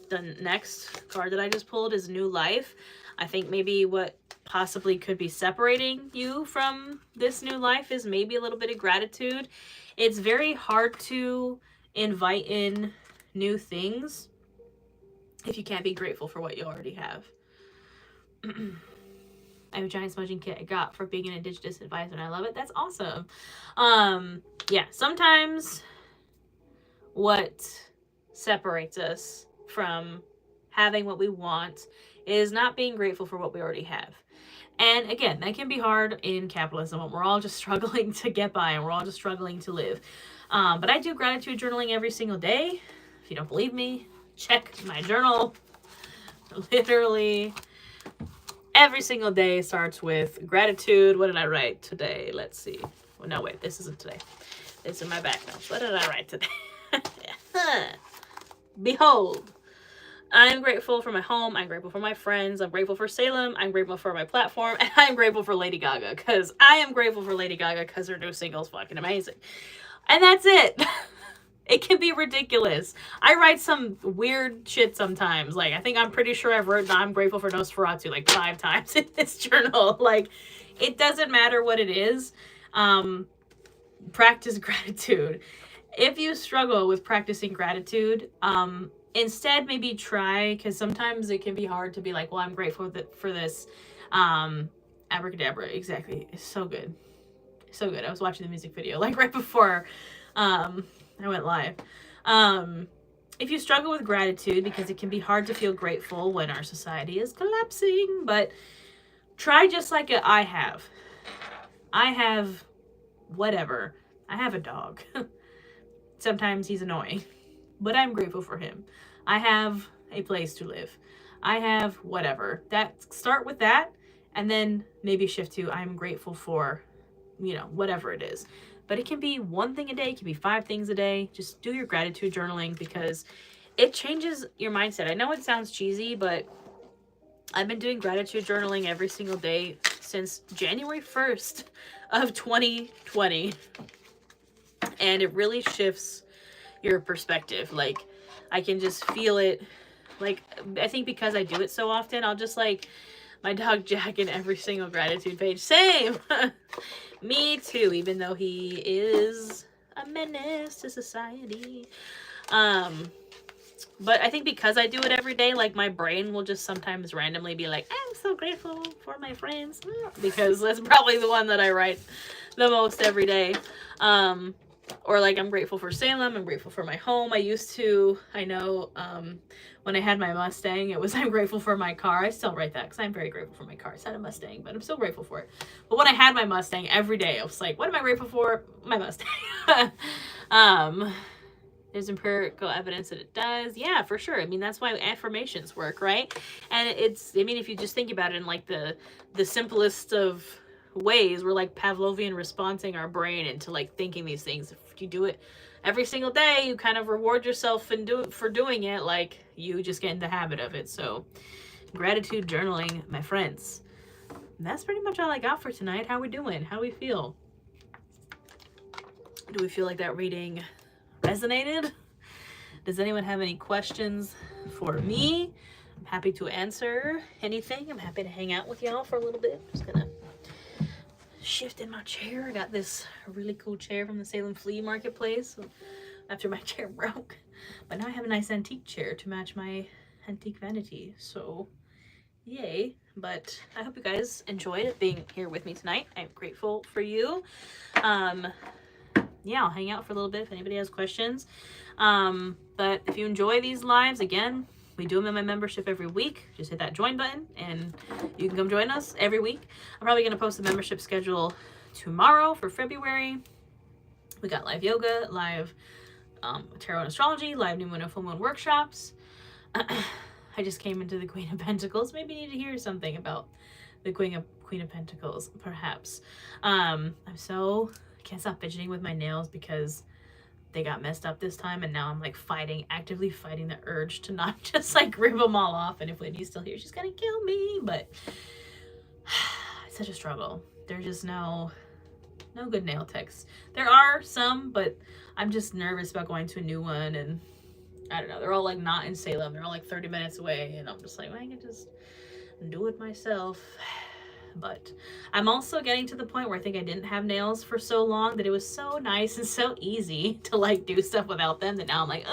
The next card that I just pulled is New Life. I think maybe what possibly could be separating you from this new life is maybe a little bit of gratitude. It's very hard to invite in new things if you can't be grateful for what you already have. I have a giant smudging kit I got for being an Indigenous advisor, and I love it. That's awesome. Yeah, sometimes what separates us from having what we want is not being grateful for what we already have. And again, that can be hard in capitalism when we're all just struggling to get by and we're all just struggling to live. But I do gratitude journaling every single day. If you don't believe me, check my journal. Literally every single day starts with gratitude. What did I write today? Let's see. Well, no, wait, this isn't today. It's in my back notes. What did I write today? Behold, I am grateful for my home. I'm grateful for my friends. I'm grateful for Salem. I'm grateful for my platform. And I'm grateful for Lady Gaga, because I am grateful for Lady Gaga because her new single is fucking amazing. And that's it. It can be ridiculous. I write some weird shit sometimes. Like, I think I'm pretty sure I've written I'm grateful for Nosferatu like 5 times in this journal. Like, it doesn't matter what it is. Practice gratitude. If you struggle with practicing gratitude, instead maybe try, because sometimes it can be hard to be like, well, I'm grateful for this. Abracadabra, exactly. It's so good. So good. I was watching the music video like right before I went live. If you struggle with gratitude, because it can be hard to feel grateful when our society is collapsing, but try just like I have. I have whatever. I have a dog. Sometimes he's annoying, but I'm grateful for him. I have a place to live. I have whatever. That start with that and then maybe shift to I'm grateful for, whatever it is. But it can be one thing a day, it can be 5 things a day. Just do your gratitude journaling because it changes your mindset. I know it sounds cheesy, but I've been doing gratitude journaling every single day since January 1st of 2020. And it really shifts your perspective. Like, I can just feel it. Like, I think because I do it so often, I'll just like my dog Jack in every single gratitude page. Same. Me too, even though he is a menace to society. But I think because I do it every day, like my brain will just sometimes randomly be like, I'm so grateful for my friends. Because that's probably the one that I write the most every day. Or like I'm grateful for Salem, I'm grateful for my home. I know when I had my Mustang, it was I'm grateful for my car. I still write that because I'm very grateful for my car. It's not a Mustang, but I'm still grateful for it. But when I had my Mustang, every day I was like, what am I grateful for? My Mustang. There's empirical evidence that it does. Yeah, for sure. I mean, that's why affirmations work, right? And if you just think about it in like the simplest of ways, we're like Pavlovian responding our brain into like thinking these things. If you do it every single day, you kind of reward yourself for doing it, like you just get in the habit of it. So gratitude journaling, my friends. And that's pretty much all I got for tonight. How we doing? How we feel? Do we feel like that reading resonated? Does anyone have any questions for me? I'm happy to answer anything. I'm happy to hang out with y'all for a little bit. I'm just gonna shift in my chair. I got this really cool chair from the Salem Flea Marketplace after my chair broke. But now I have a nice antique chair to match my antique vanity. So, yay. But I hope you guys enjoyed being here with me tonight. I'm grateful for you. Yeah, I'll hang out for a little bit if anybody has questions. But if you enjoy these lives, again, we do them in my membership every week. Just hit that join button and you can come join us every week. I'm probably going to post the membership schedule tomorrow for February. We got live yoga, live tarot and astrology, live new moon and full moon workshops. I just came into the Queen of Pentacles. Maybe you need to hear something about the Queen of Pentacles, perhaps. Can't stop fidgeting with my nails because they got messed up this time, and now I'm like actively fighting the urge to not just like rip them all off. And if Wendy's still here, she's gonna kill me. But it's such a struggle. There's just no good nail techs. There are some, but I'm just nervous about going to a new one, and I don't know. They're all like not in Salem. They're all like 30 minutes away, and I'm just like, well, I can just do it myself. But I'm also getting to the point where I think I didn't have nails for so long that it was so nice and so easy to like do stuff without them that now I'm like,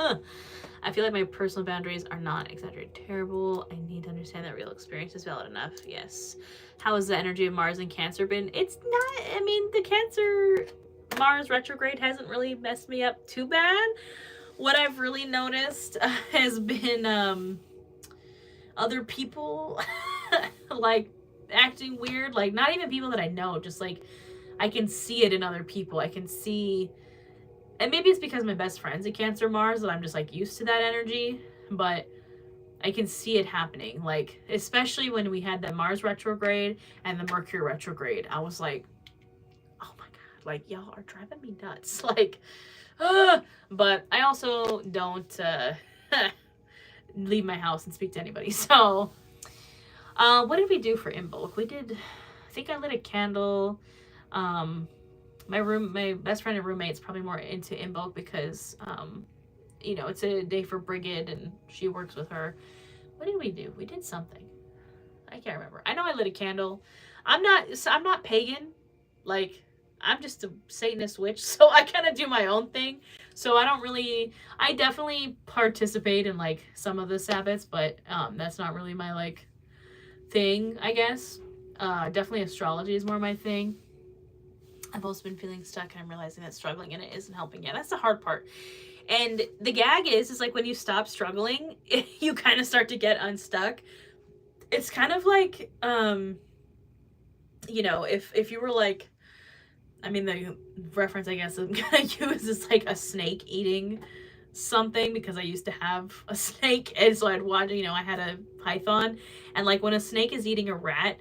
I feel like my personal boundaries are not exaggerated terrible. I need to understand that real experience is valid enough. Yes. How has the energy of Mars and Cancer been? It's not, I mean, the Cancer Mars retrograde hasn't really messed me up too bad. What I've really noticed has been other people like acting weird, like not even people that I know, just like I can see it in other people. I can see, and maybe it's because my best friend's a Cancer Mars that I'm just like used to that energy, but I can see it happening, like especially when we had that Mars retrograde and the Mercury retrograde. I was like, oh my god, like y'all are driving me nuts. Like but I also don't leave my house and speak to anybody. So what did we do for in bulk? I think I lit a candle. My best friend and roommate's probably more into in bulk because, it's a day for Brigid and she works with her. What did we do? We did something. I can't remember. I know I lit a candle. I'm not pagan. Like, I'm just a Satanist witch, so I kind of do my own thing. So I definitely participate in like some of the Sabbats, but that's not really my like thing, I guess. Definitely astrology is more my thing. I've also been feeling stuck and I'm realizing that struggling in it isn't helping. Yeah, that's the hard part. And the gag is like when you stop struggling, you kind of start to get unstuck. It's kind of like, if you were like I mean, the reference I guess I'm gonna use is like a snake eating something, because I used to have a snake, and so I'd watch, you know, I had a python, and like when a snake is eating a rat,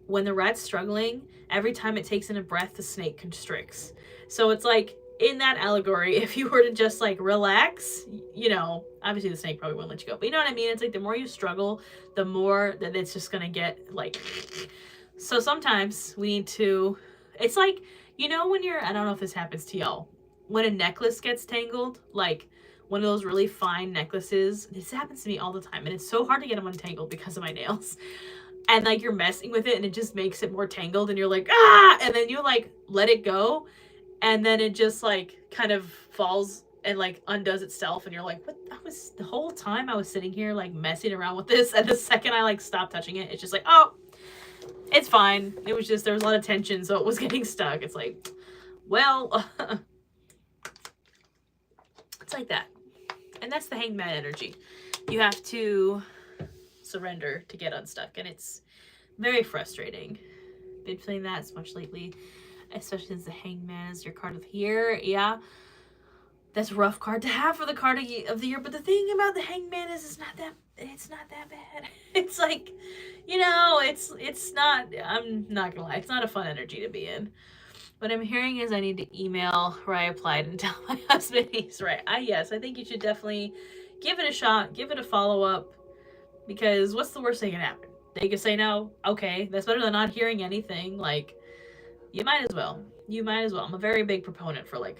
when the rat's struggling, every time it takes in a breath, the snake constricts. So it's like, in that allegory, if you were to just like relax, you know, obviously the snake probably wouldn't let you go, but you know what I mean? It's like the more you struggle, the more that it's just gonna get like. So sometimes we need to, it's like, you know, when you're, I don't know if this happens to y'all, when a necklace gets tangled, like one of those really fine necklaces, this happens to me all the time, and it's so hard to get them untangled because of my nails. And like you're messing with it and it just makes it more tangled, and you're like, ah, and then you like let it go, and then it just like kind of falls and like undoes itself, and you're like, what? I was, the whole time I was sitting here like messing around with this, and the second I like stopped touching it, it's just like, oh, it's fine. It was just, there was a lot of tension, so it was getting stuck. It's like, well, it's like that. And that's the hangman energy. You have to surrender to get unstuck, and it's very frustrating. Been feeling that as much lately, especially since the hangman is your card of the year. Yeah, that's a rough card to have for the card of the year, but the thing about the hangman is it's not that bad. It's like, you know, it's not, I'm not gonna lie, it's not a fun energy to be in. What I'm hearing is I need to email where I applied and tell my husband he's right. Yes, I think you should definitely give it a shot, give it a follow-up, because what's the worst that can happen? They could say no. Okay, that's better than not hearing anything. Like, you might as well. You might as well. I'm a very big proponent for like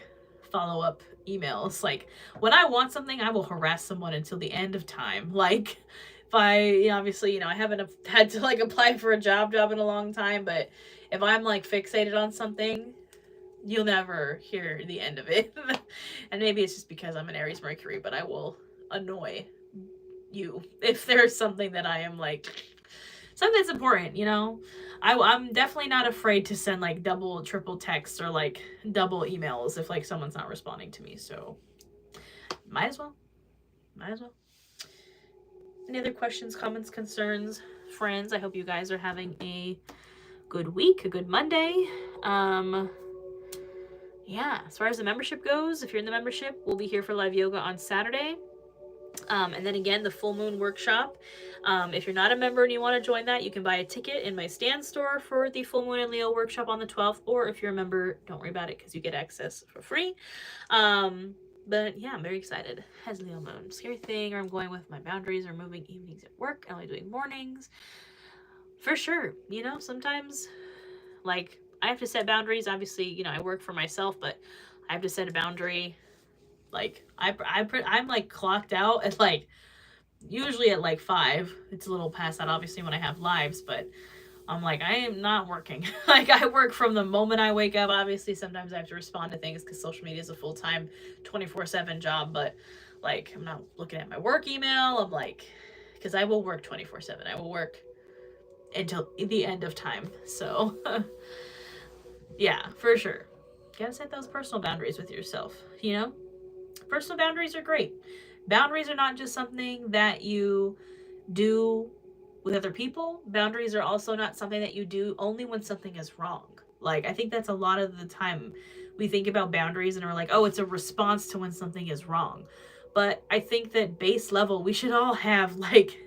follow-up emails. Like, when I want something, I will harass someone until the end of time. Like, if I, you know, obviously, you know, I haven't had to like apply for a job in a long time, but if I'm like fixated on something, you'll never hear the end of it. And maybe it's just because I'm an Aries Mercury, but I will annoy you if there's something that I am like, something that's important, you know. I'm definitely not afraid to send like double, triple texts or like double emails if like someone's not responding to me. So might as well. Any other questions, comments, concerns, friends? I hope you guys are having a good week, a good Monday. Yeah, as far as the membership goes, if you're in the membership, we'll be here for live yoga on Saturday. And then again, the full moon workshop. If you're not a member and you want to join that, you can buy a ticket in my stand store for the full moon and Leo workshop on the 12th. Or if you're a member, don't worry about it because you get access for free. But yeah, I'm very excited. Has Leo moon. Scary thing, or I'm going with my boundaries or moving evenings at work, only doing mornings. For sure. You know, sometimes like I have to set boundaries. Obviously, you know, I work for myself, but I have to set a boundary. Like I'm like clocked out at like usually at like 5. It's a little past that obviously when I have lives, but I'm like, I am not working. Like I work from the moment I wake up. Obviously sometimes I have to respond to things because social media is a full-time 24/7 job, but like I'm not looking at my work email. I'm like, because I will work 24/7. I will work until the end of time. So yeah, for sure. Gotta set those personal boundaries with yourself, you know? Personal boundaries are great. Boundaries are not just something that you do with other people. Boundaries are also not something that you do only when something is wrong. Like, I think that's a lot of the time we think about boundaries and we're like, oh, it's a response to when something is wrong. But I think that base level, we should all have like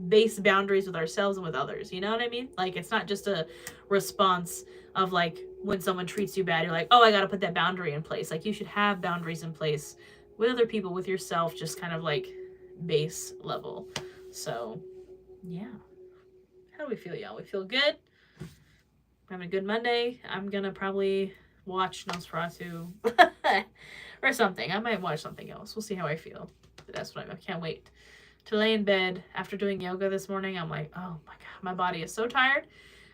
base boundaries with ourselves and with others. You know what I mean? Like, it's not just a response of like when someone treats you bad, you're like, oh, I got to put that boundary in place. Like, you should have boundaries in place with other people, with yourself, just kind of like base level. So yeah, how do we feel, y'all? We feel good. We're having a good Monday. I'm gonna probably watch Nosferatu or something. I might watch something else. We'll see how I feel. But that's what I can't wait to lay in bed after doing yoga this morning. I'm like, oh my god, my body is so tired.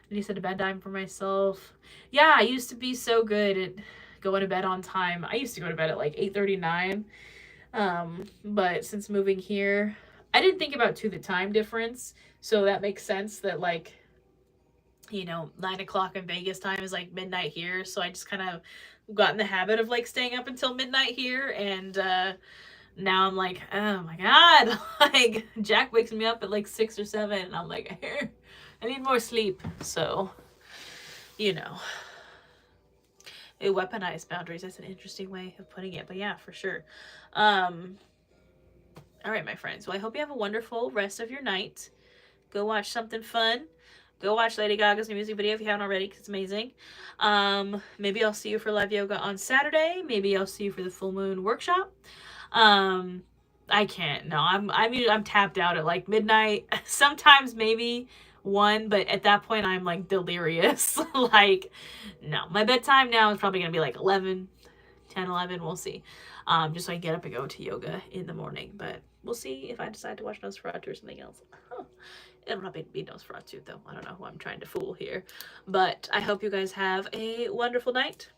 I need to set a bedtime for myself. Yeah, I used to be so good at going to bed on time. I used to go to bed at like 8:39. But since moving here, I didn't think about the time difference. So that makes sense that like, you know, 9 o'clock in Vegas time is like midnight here. So I just kind of got in the habit of like staying up until midnight here. And, now I'm like, oh my god, like Jack wakes me up at like 6 or 7 and I'm like, I need more sleep. So, you know, Weaponized boundaries. That's an interesting way of putting it. But yeah, for sure. All right, my friends. Well, I hope you have a wonderful rest of your night. Go watch something fun. Go watch Lady Gaga's new music video if you haven't already, because it's amazing. Maybe I'll see you for live yoga on Saturday. Maybe I'll see you for the full moon workshop. I can't. No, I'm tapped out at like midnight. Sometimes maybe 1, but at that point I'm like delirious. Like, no. My bedtime now is probably gonna be like 11, 10, 11. We'll see. Just so I can get up and go to yoga in the morning. But we'll see if I decide to watch Nosferatu or something else. It'll probably be Nosferatu though. I don't know who I'm trying to fool here. But I hope you guys have a wonderful night.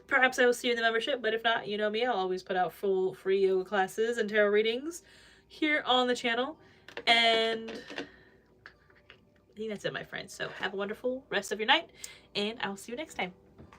Perhaps I will see you in the membership, but if not, you know me, I'll always put out full free yoga classes and tarot readings here on the channel. And I think that's it, my friends. So have a wonderful rest of your night, and I'll see you next time.